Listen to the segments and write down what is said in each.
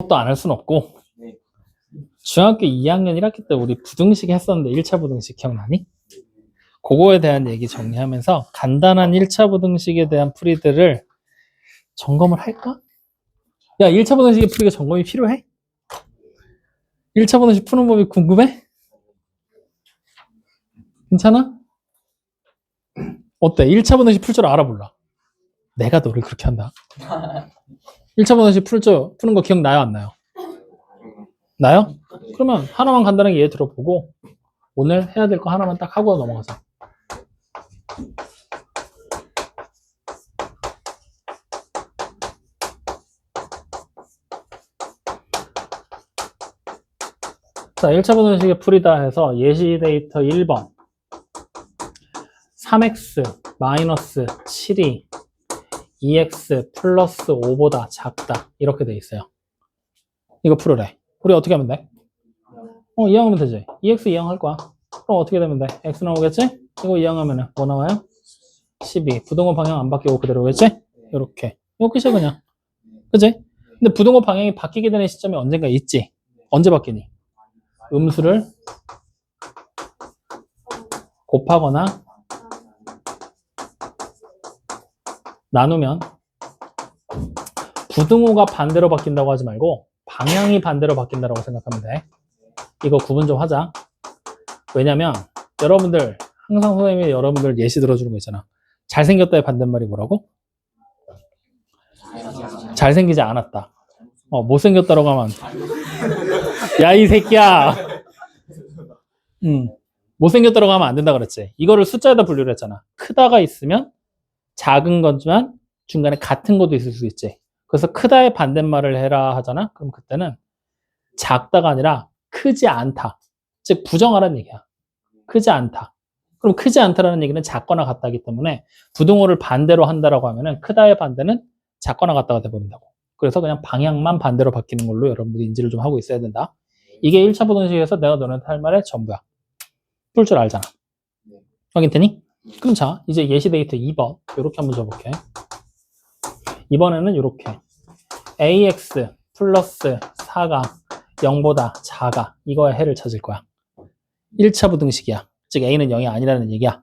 또 안 할 순 없고. 네. 중학교 2학년 1학기 때 우리 부등식 했었는데 1차 부등식 기억나니? 그거에 대한 얘기 정리하면서 간단한 1차 부등식에 대한 풀이들을 점검을 할까? 야, 1차 부등식의 풀이가 점검이 필요해? 1차 부등식 푸는 법이 궁금해? 괜찮아? 어때? 1차 부등식 풀 줄 알아 몰라? 내가 너를 그렇게 한다. 1차 부등식 푸는 거 기억나요? 안 나요? 나요? 그러면 하나만 간단하게 예를 들어보고 오늘 해야 될 거 하나만 딱 하고 넘어가자. 자, 1차 부등식의 풀이다 해서 예시 데이터 1번 3x 마이너스 7이 2x 플러스 5보다 작다 이렇게 돼 있어요. 이거 풀으래. 우리 어떻게 하면 돼? 이항하면 되지. 2x 이항할 거야. 그럼 어떻게 되면 돼? x 나오겠지? 이거 이항하면 뭐 나와요? 12. 부등호 방향 안 바뀌고 그대로겠지? 이렇게. 이거 끝이야 그냥. 그치? 근데 부등호 방향이 바뀌게 되는 시점이 언젠가 있지? 언제 바뀌니? 음수를 곱하거나 나누면 부등호가 반대로 바뀐다고 하지 말고 방향이 반대로 바뀐다고 생각하면 돼. 이거 구분 좀 하자. 왜냐면 여러분들 항상 선생님이 여러분들 예시 들어주는 거 있잖아. 잘생겼다의 반대말이 뭐라고? 잘생기지 않았다. 못생겼다라고 하면 야 이 새끼야. 못생겼다라고 하면 안 된다 그랬지. 이거를 숫자에다 분류를 했잖아. 크다가 있으면 작은 거지만 중간에 같은 것도 있을 수 있지. 그래서 크다의 반대말을 해라 하잖아. 그럼 그때는 작다가 아니라 크지 않다. 즉 부정하라는 얘기야. 크지 않다. 그럼 크지 않다라는 얘기는 작거나 같다기 때문에 부등호를 반대로 한다라고 하면은 크다의 반대는 작거나 같다가 돼버린다고. 그래서 그냥 방향만 반대로 바뀌는 걸로 여러분들이 인지를 좀 하고 있어야 된다. 이게 1차 부등식에서 내가 너네한테 할 말의 전부야. 풀 줄 알잖아. 확인되니? 그럼 자, 이제 예시 데이터 2번 이렇게 한번 줘볼게. 이번에는 이렇게 ax 플러스 4가 0보다 작아. 이거의 해를 찾을 거야. 1차 부등식이야. 즉 a는 0이 아니라는 얘기야.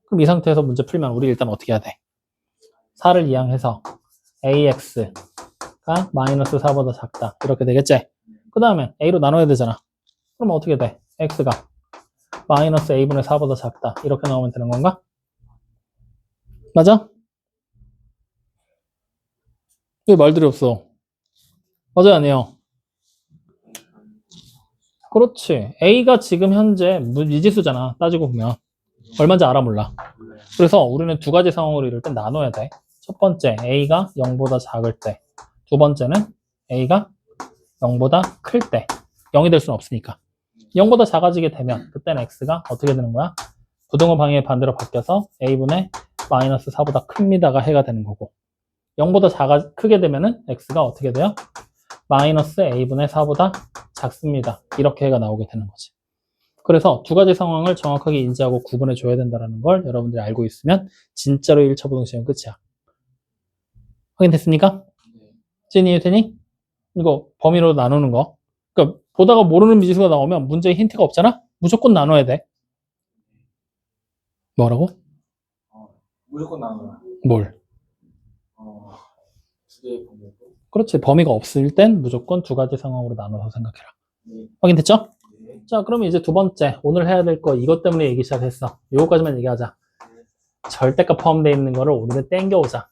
그럼 이 상태에서 문제 풀면 우리 일단 어떻게 해야 돼? 4를 이항해서 ax가 마이너스 4보다 작다. 이렇게 되겠지? 그 다음에 a로 나눠야 되잖아. 그럼 어떻게 돼? x가 마이너스 a분의 4보다 작다. 이렇게 나오면 되는 건가? 맞아? 왜 말들이 없어? 맞아요, 아니에요? 그렇지. A가 지금 현재 미지수잖아. 따지고 보면. 얼마인지 알아 몰라. 그래서 우리는 두 가지 상황으로 이럴 때 나눠야 돼. 첫 번째, A가 0보다 작을 때. 두 번째는 A가 0보다 클 때. 0이 될 수는 없으니까. 0보다 작아지게 되면 그때는 X가 어떻게 되는 거야? 부등호 방향의 반대로 바뀌어서 A분의 마이너스 4보다 큽니다가 해가 되는 거고. 0보다 크게 되면은 X가 어떻게 돼요? 마이너스 A분의 4보다 작습니다. 이렇게 해가 나오게 되는 거지. 그래서 두 가지 상황을 정확하게 인지하고 구분해 줘야 된다는 걸 여러분들이 알고 있으면 진짜로 1차 부등식은 끝이야. 확인됐습니까? 찐 이해되니? 이거 범위로 나누는 거. 그러니까 보다가 모르는 미지수가 나오면 문제에 힌트가 없잖아? 무조건 나눠야 돼. 뭐라고? 무조건 나눠요. 뭘? 두 개의 범위. 그렇지. 범위가 없을 땐 무조건 두 가지 상황으로 나눠서 생각해라. 네. 확인됐죠? 네. 자, 그러면 이제 두 번째. 오늘 해야 될 거 이것 때문에 얘기 시작했어. 요거까지만 얘기하자. 절대값 포함되어 있는 거를 오늘은 땡겨오자.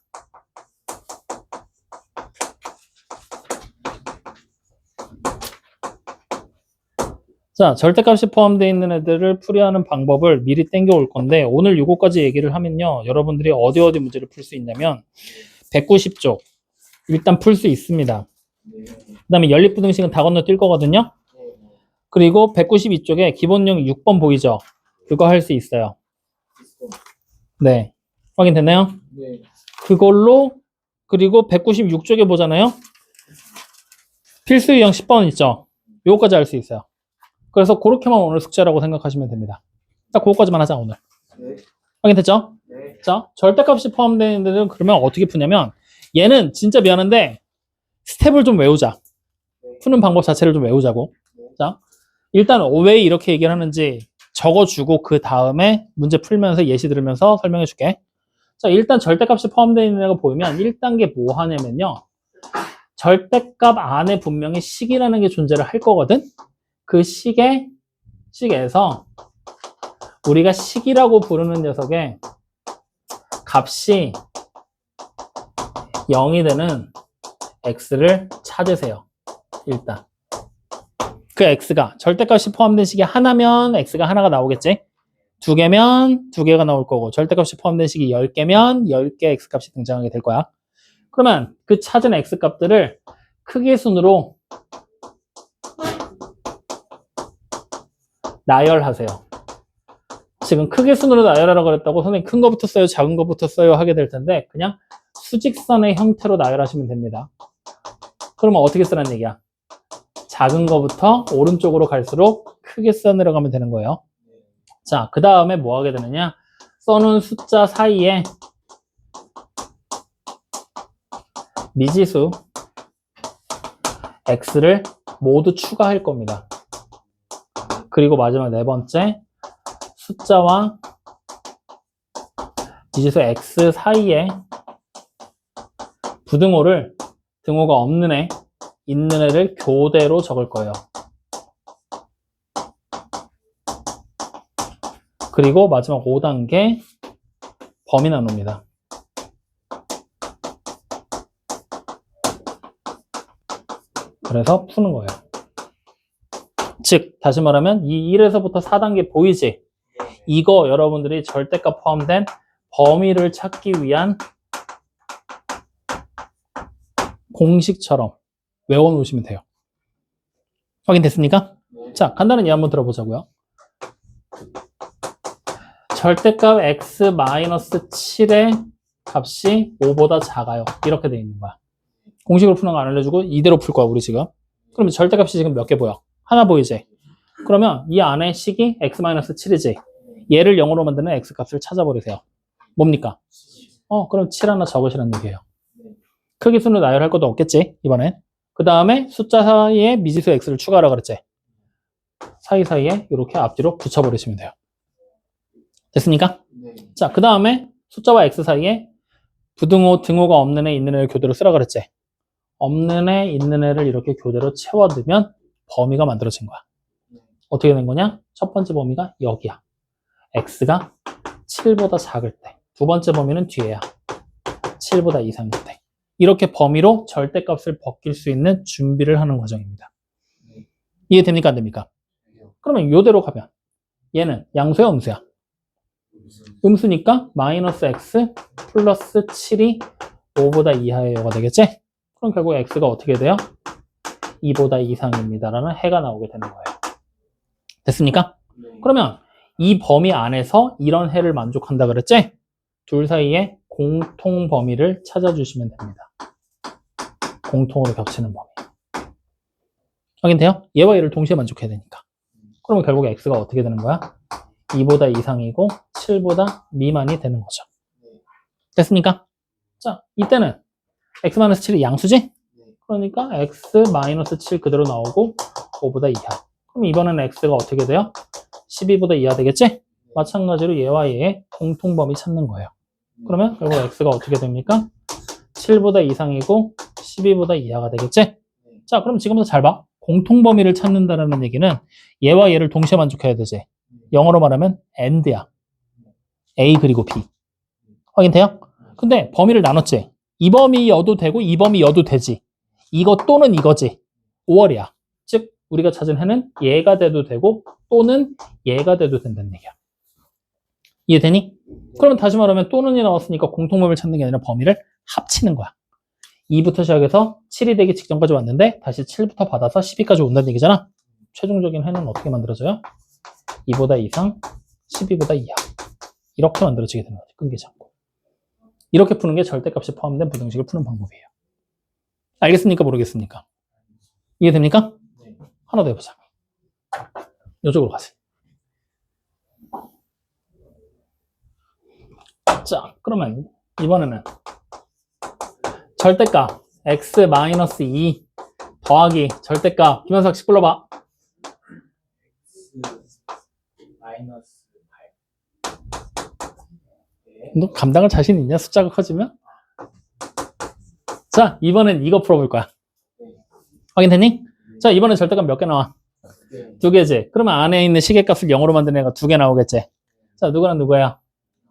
자, 절대값이 포함되어 있는 애들을 풀이하는 방법을 미리 땡겨올 건데 오늘 요거까지 얘기를 하면요. 여러분들이 어디 문제를 풀 수 있냐면 190쪽 일단 풀 수 있습니다. 그 다음에 연립부등식은 다 건너 뛸 거거든요. 그리고 192쪽에 기본형 6번 보이죠? 그거 할 수 있어요. 네. 확인됐나요? 네. 그걸로 그리고 196쪽에 보잖아요. 필수 유형 10번 있죠? 요거까지 할 수 있어요. 그래서 그렇게만 오늘 숙제라고 생각하시면 됩니다. 딱 그거까지만 하자 오늘. 네. 확인됐죠? 네. 자, 절대값이 포함되어 있는 데는 그러면 어떻게 푸냐면 얘는 진짜 미안한데 스텝을 좀 외우자. 네. 푸는 방법 자체를 좀 외우자고. 자, 일단 왜 이렇게 얘기를 하는지 적어주고 그 다음에 문제 풀면서 예시 들으면서 설명해 줄게. 자, 일단 절대값이 포함되어 있는 애가 보이면 1단계 뭐 하냐면요. 절대값 안에 분명히 식이라는 게 존재를 할 거거든. 그 식에서 우리가 식이라고 부르는 녀석의 값이 0이 되는 x를 찾으세요. 일단 그 x가 절대값이 포함된 식이 하나면 x가 하나가 나오겠지. 2개면 2개가 나올 거고, 절대값이 포함된 식이 10개면 10개 x값이 등장하게 될 거야. 그러면 그 찾은 x값들을 크기 순으로 나열하세요. 지금 크기 순으로 나열하라고 그랬다고 선생님 큰 거부터 써요, 작은 거부터 써요 하게 될 텐데, 그냥 수직선의 형태로 나열하시면 됩니다. 그러면 어떻게 쓰라는 얘기야? 작은 거부터 오른쪽으로 갈수록 크게 써 내려가면 되는 거예요. 자, 그 다음에 뭐 하게 되느냐? 써놓은 숫자 사이에 미지수 x를 모두 추가할 겁니다. 그리고 마지막 네 번째, 숫자와 미지수 x 사이에 부등호를 등호가 없는 애, 있는 애를 교대로 적을 거예요. 그리고 마지막 5단계 범위 나눕니다. 그래서 푸는 거예요. 즉, 다시 말하면 이 1에서부터 4단계 보이지? 이거 여러분들이 절대값 포함된 범위를 찾기 위한 공식처럼 외워놓으시면 돼요. 확인됐습니까? 자, 간단한 예화 한번 들어보자고요. 절대값 x-7의 값이 5보다 작아요. 이렇게 돼 있는 거야. 공식으로 푸는 거 안 알려주고 이대로 풀 거야, 우리 지금. 그러면 절대값이 지금 몇 개 보여? 하나 보이지? 그러면 이 안에 식이 x-7이지? 얘를 0으로 만드는 x값을 찾아버리세요. 뭡니까? 그럼 7 하나 적으시라는 얘기예요. 크기 순으로 나열할 것도 없겠지, 이번엔. 그 다음에 숫자 사이에 미지수 x를 추가하라 그랬지? 사이사이에 이렇게 앞뒤로 붙여버리시면 돼요. 됐습니까? 네. 자, 그 다음에 숫자와 x 사이에 부등호, 등호가 없는 애, 있는 애를 교대로 쓰라 그랬지? 없는 애, 있는 애를 이렇게 교대로 채워두면 범위가 만들어진 거야. 어떻게 된 거냐? 첫 번째 범위가 여기야. x가 7보다 작을 때. 두 번째 범위는 뒤에야. 7보다 이상일 때. 이렇게 범위로 절대값을 벗길 수 있는 준비를 하는 과정입니다. 이해됩니까? 안 됩니까? 그러면 이대로 가면 얘는 양수야, 음수야? 음수니까 마이너스 x 플러스 7이 5보다 이하여가 되겠지? 그럼 결국 x가 어떻게 돼요? 2보다 이상입니다 라는 해가 나오게 되는 거예요. 됐습니까? 그러면 이 범위 안에서 이런 해를 만족한다 그랬지? 둘 사이에 공통 범위를 찾아주시면 됩니다. 공통으로 겹치는 범위. 확인돼요? 얘와 얘를 동시에 만족해야 되니까. 그러면 결국 x가 어떻게 되는 거야? 2보다 이상이고 7보다 미만이 되는 거죠. 됐습니까? 자, 이때는 x-7이 양수지? 그러니까 x-7 그대로 나오고 5보다 이하. 그럼 이번에는 x가 어떻게 돼요? 12보다 이하 되겠지? 마찬가지로 얘와 얘의 공통범위 찾는 거예요. 그러면 결국 x가 어떻게 됩니까? 7보다 이상이고 12보다 이하가 되겠지? 자, 그럼 지금부터 잘 봐. 공통범위를 찾는다는 얘기는 얘와 얘를 동시에 만족해야 되지. 영어로 말하면 AND야. A 그리고 B. 확인돼요? 근데 범위를 나눴지. 이 범위여도 되고 이 범위여도 되지. 이거 또는 이거지. 5월이야. 즉 우리가 찾은 해는 얘가 돼도 되고 또는 얘가 돼도 된다는 얘기야. 이해되니? 그러면 다시 말하면 또는이 나왔으니까 공통범위를 찾는 게 아니라 범위를 합치는 거야. 2부터 시작해서 7이 되기 직전까지 왔는데 다시 7부터 받아서 12까지 온다는 얘기잖아. 최종적인 해는 어떻게 만들어져요? 2보다 이상, 12보다 이하. 이렇게 만들어지게 되는 거지. 끊기지 않고. 이렇게 푸는 게 절대값이 포함된 부등식을 푸는 방법이에요. 알겠습니까? 모르겠습니까? 이해됩니까? 네. 하나 더 해보자. 이쪽으로 가세요. 자, 그러면 이번에는 절대값 x-2 더하기 절대값. 김현석 씨 불러봐. X 마이너스 8. 네. 너 감당할 자신 있냐? 숫자가 커지면? 자, 이번엔 이거 풀어볼 거야. 확인됐니? 자, 이번엔 절대값 몇 개 나와? 네. 2개지. 그러면 안에 있는 시계값을 0으로 만드는 애가 2개 나오겠지. 자, 누구랑 누구야?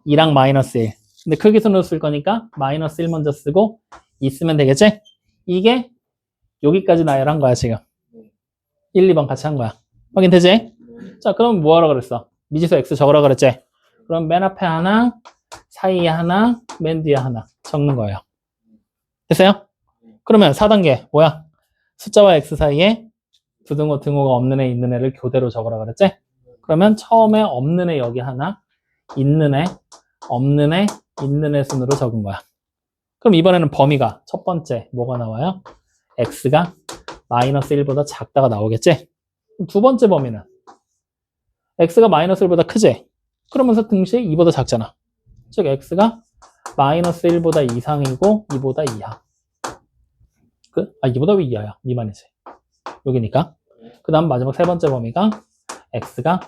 2랑 마이너스 1. 근데 크기 순으로 쓸 거니까 마이너스 1 먼저 쓰고 2 쓰면 되겠지? 이게 여기까지 나열한 거야, 지금. 1, 2번 같이 한 거야. 확인되지? 자, 그럼 뭐 하라 그랬어? 미지수 x 적으라 그랬지? 그럼 맨 앞에 하나, 사이에 하나, 맨 뒤에 하나 적는 거예요. 됐어요? 그러면 4단계 뭐야? 숫자와 x 사이에 부등호, 등호가 없는 애, 있는 애를 교대로 적으라 그랬지? 그러면 처음에 없는 애 여기 하나, 있는 애, 없는 애, 있는 애 순으로 적은 거야. 그럼 이번에는 범위가 첫 번째 뭐가 나와요? x가 마이너스 1보다 작다가 나오겠지? 두 번째 범위는 x가 마이너스 1보다 크지? 그러면서 등식 2보다 작잖아. 즉 x가 마이너스 1보다 이상이고 2보다 이하. 2보다 왜 이하야? 미만이지. 여기니까. 그 다음 마지막 세 번째 범위가 x가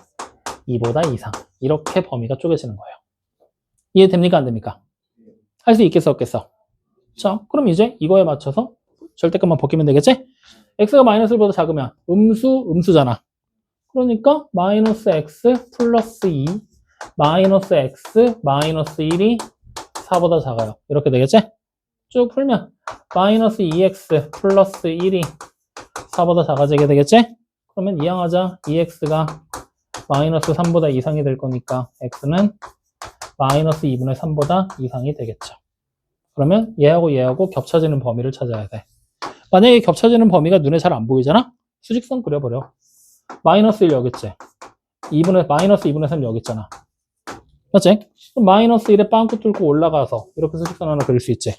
2보다 이상. 이렇게 범위가 쪼개지는 거예요. 이해됩니까? 안 됩니까? 할 수 있겠어? 없겠어? 자, 그럼 이제 이거에 맞춰서 절대값만 벗기면 되겠지? x가 마이너스 1보다 작으면 음수잖아. 그러니까 마이너스 x 플러스 2 마이너스 x 마이너스 1이 4보다 작아요. 이렇게 되겠지? 쭉 풀면 마이너스 2x 플러스 1이 4보다 작아지게 되겠지? 그러면 이항하자. 2x가 마이너스 3보다 이상이 될 거니까 x는 마이너스 2분의 3보다 이상이 되겠죠. 그러면 얘하고 얘하고 겹쳐지는 범위를 찾아야 돼. 만약에 겹쳐지는 범위가 눈에 잘 안 보이잖아? 수직선 그려버려. 마이너스 1 여기 있지? 마이너스 2분의 3 여기 있잖아. 맞지? 그럼 마이너스 1에 빵꾸 뚫고 올라가서 이렇게 수직선 하나 그릴 수 있지.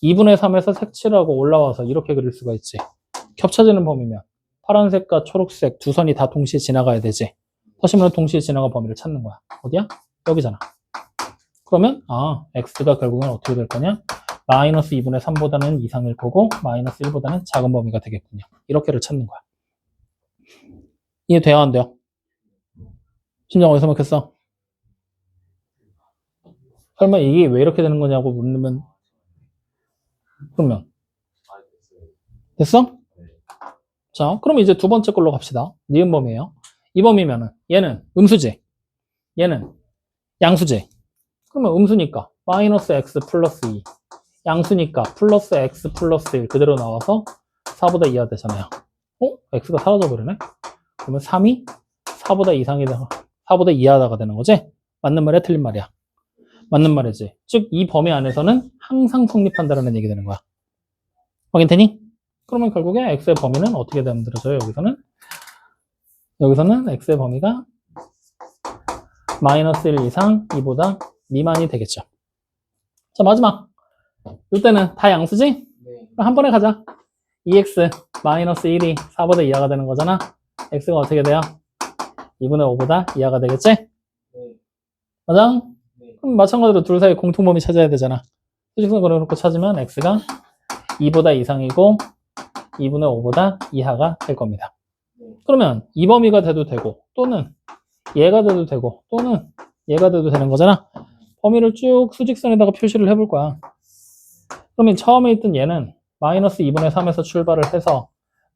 2분의 3에서 색칠하고 올라와서 이렇게 그릴 수가 있지. 겹쳐지는 범위면 파란색과 초록색 두 선이 다 동시에 지나가야 되지. 터시면 동시에 지나간 범위를 찾는 거야. 어디야? 여기잖아. 그러면 x가 결국엔 어떻게 될 거냐? 마이너스 2분의 3보다는 이상일 거고 마이너스 1보다는 작은 범위가 되겠군요. 이렇게를 찾는 거야. 이해돼요? 안 돼요? 심정 어디서 먹혔어? 설마 이게 왜 이렇게 되는 거냐고 묻는 그러면 됐어? 자, 그럼 이제 두 번째 걸로 갑시다. 니은 범위예요. 이 범위면은 얘는 음수지, 얘는 양수지. 그러면 음수니까 마이너스 x 플러스 2, 양수니까 플러스 x 플러스 1 그대로 나와서 4보다 이하 되잖아요. x가 사라져버리네? 그러면 3이 4보다 이하다가 되는 거지? 맞는 말이야? 틀린 말이야? 맞는 말이지. 즉, 이 범위 안에서는 항상 성립한다라는 얘기 되는 거야. 확인되니? 그러면 결국에 x의 범위는 어떻게 만들어져요? 여기서는 x의 범위가 마이너스 1 이상 2보다 미만이 되겠죠. 자, 마지막. 이때는 다 양수지? 네. 그럼 한 번에 가자. 2x 마이너스 1이 4보다 이하가 되는 거잖아. x가 어떻게 돼요? 2분의 5보다 이하가 되겠지? 네. 맞아? 네. 그럼 마찬가지로 둘 사이 공통범위 찾아야 되잖아. 수직선 그려놓고 찾으면 x가 2보다 이상이고 2분의 5보다 이하가 될 겁니다. 그러면 이 범위가 돼도 되고 또는 얘가 돼도 되고 또는 얘가 돼도 되는 거잖아. 범위를 쭉 수직선에다가 표시를 해볼 거야. 그러면 처음에 있던 얘는 마이너스 2분의 3에서 출발을 해서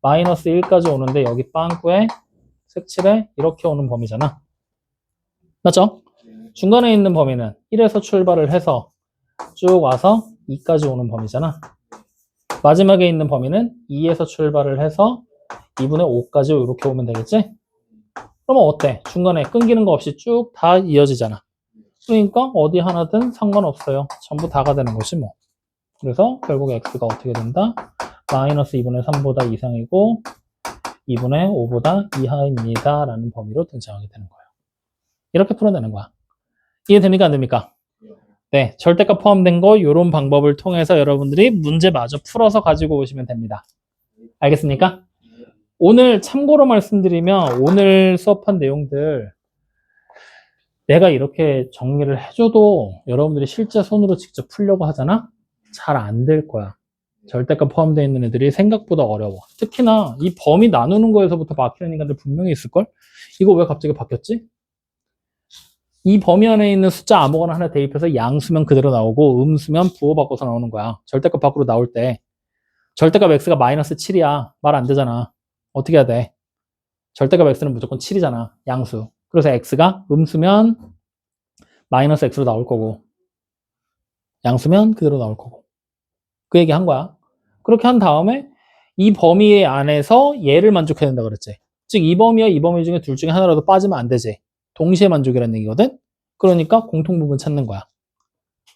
마이너스 1까지 오는데 여기 빵꾸에 색칠에 이렇게 오는 범위잖아. 맞죠? 중간에 있는 범위는 1에서 출발을 해서 쭉 와서 2까지 오는 범위잖아. 마지막에 있는 범위는 2에서 출발을 해서 2분의 5까지 이렇게 오면 되겠지? 그러면 어때? 중간에 끊기는 거 없이 쭉 다 이어지잖아. 그러니까 어디 하나든 상관없어요. 전부 다가 되는 것이 뭐. 그래서 결국 x가 어떻게 된다? 마이너스 2분의 3보다 이상이고 2분의 5보다 이하입니다. 라는 범위로 등장하게 되는 거예요. 이렇게 풀어내는 거야. 이해됩니까? 안 됩니까? 네, 절대값 포함된 거 이런 방법을 통해서 여러분들이 문제 마저 풀어서 가지고 오시면 됩니다. 알겠습니까? 오늘 참고로 말씀드리면 오늘 수업한 내용들 내가 이렇게 정리를 해줘도 여러분들이 실제 손으로 직접 풀려고 하잖아? 잘 안 될 거야. 절대값 포함되어 있는 애들이 생각보다 어려워. 특히나 이 범위 나누는 거에서부터 막히는 인간들 분명히 있을걸? 이거 왜 갑자기 바뀌었지? 이 범위 안에 있는 숫자 아무거나 하나 대입해서 양수면 그대로 나오고 음수면 부호 바꿔서 나오는 거야. 절대값 밖으로 나올 때 절대값 x가 마이너스 7이야. 말 안 되잖아. 어떻게 해야 돼? 절대값 x는 무조건 7이잖아. 양수. 그래서 x가 음수면 마이너스 x로 나올 거고 양수면 그대로 나올 거고. 그 얘기 한 거야. 그렇게 한 다음에 이 범위 안에서 얘를 만족해야 된다 그랬지. 즉 이 범위와 이 범위 중에 둘 중에 하나라도 빠지면 안 되지. 동시에 만족이라는 얘기거든. 그러니까 공통부분 찾는 거야.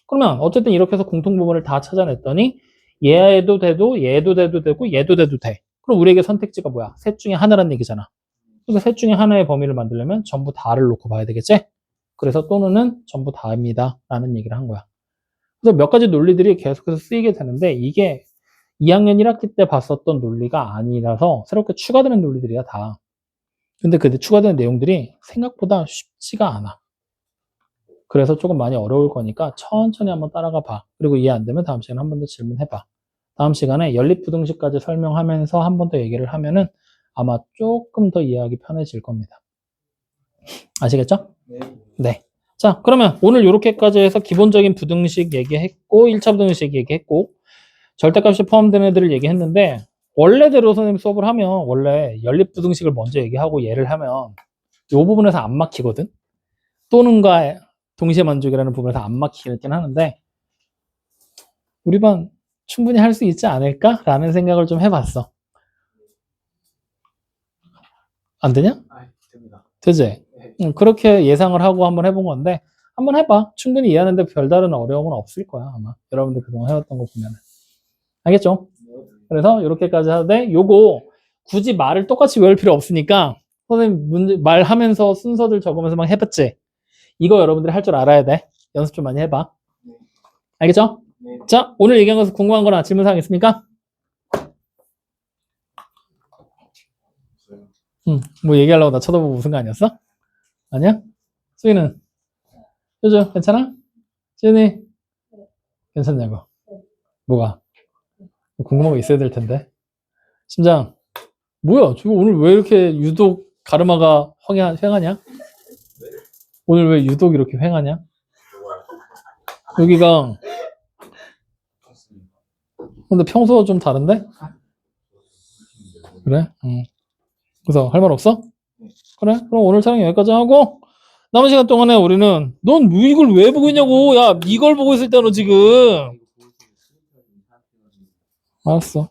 그러면 어쨌든 이렇게 해서 공통부분을 다 찾아냈더니 얘도 돼도 얘도 돼도 되고 얘도 돼도 돼. 그럼 우리에게 선택지가 뭐야? 셋 중에 하나란 얘기잖아. 그러니까 셋 중에 하나의 범위를 만들려면 전부 다를 놓고 봐야 되겠지? 그래서 또는 전부 다입니다 라는 얘기를 한 거야. 그래서 몇 가지 논리들이 계속해서 쓰이게 되는데 이게 2학년 1학기 때 봤었던 논리가 아니라서 새롭게 추가되는 논리들이야 다. 근데 그 추가되는 내용들이 생각보다 쉽지가 않아. 그래서 조금 많이 어려울 거니까 천천히 한번 따라가 봐. 그리고 이해 안 되면 다음 시간에 한 번 더 질문해 봐. 다음 시간에 연립부등식까지 설명하면서 한 번 더 얘기를 하면은 아마 조금 더 이해하기 편해질 겁니다. 아시겠죠? 네. 네. 자, 그러면 오늘 이렇게까지 해서 기본적인 부등식 얘기했고 1차 부등식 얘기했고 절대값이 포함된 애들을 얘기했는데 원래대로 선생님 수업을 하면 원래 연립부등식을 먼저 얘기하고 예를 하면 이 부분에서 안 막히거든. 또는과 동시에 만족이라는 부분에서 안 막히긴 하는데 우리 반 충분히 할 수 있지 않을까라는 생각을 좀 해봤어. 안 되냐? 아, 됩니다. 되지? 네. 그렇게 예상을 하고 한번 해본 건데 한번 해봐. 충분히 이해하는데 별다른 어려움은 없을 거야 아마. 여러분들 그동안 해왔던 거 보면. 알겠죠? 네. 그래서 이렇게까지 하되 요거 굳이 말을 똑같이 외울 필요 없으니까 선생님 문제 말하면서 순서들 적으면서 막 해봤지? 이거 여러분들이 할 줄 알아야 돼. 연습 좀 많이 해봐. 네. 알겠죠? 네. 자, 오늘 얘기한 것에서 궁금한 거나 질문사항 있습니까? 뭐 얘기하려고 나 쳐다보고 웃은 거 아니었어? 아니야? 수희는? 효주, 괜찮아? 지은이? 괜찮냐고? 뭐가? 궁금한 거 있어야 될 텐데. 심장, 뭐야? 저거 오늘 왜 이렇게 유독 가르마가 휑하냐? 오늘 왜 유독 이렇게 휑하냐? 여기가 근데 평소와 좀 다른데? 그래? 응. 그래서 할 말 없어? 그래? 그럼 오늘 촬영 여기까지 하고 남은 시간 동안에 우리는 넌 이걸 왜 보고 있냐고. 야, 이걸 보고 있을 때너 지금. 알았어.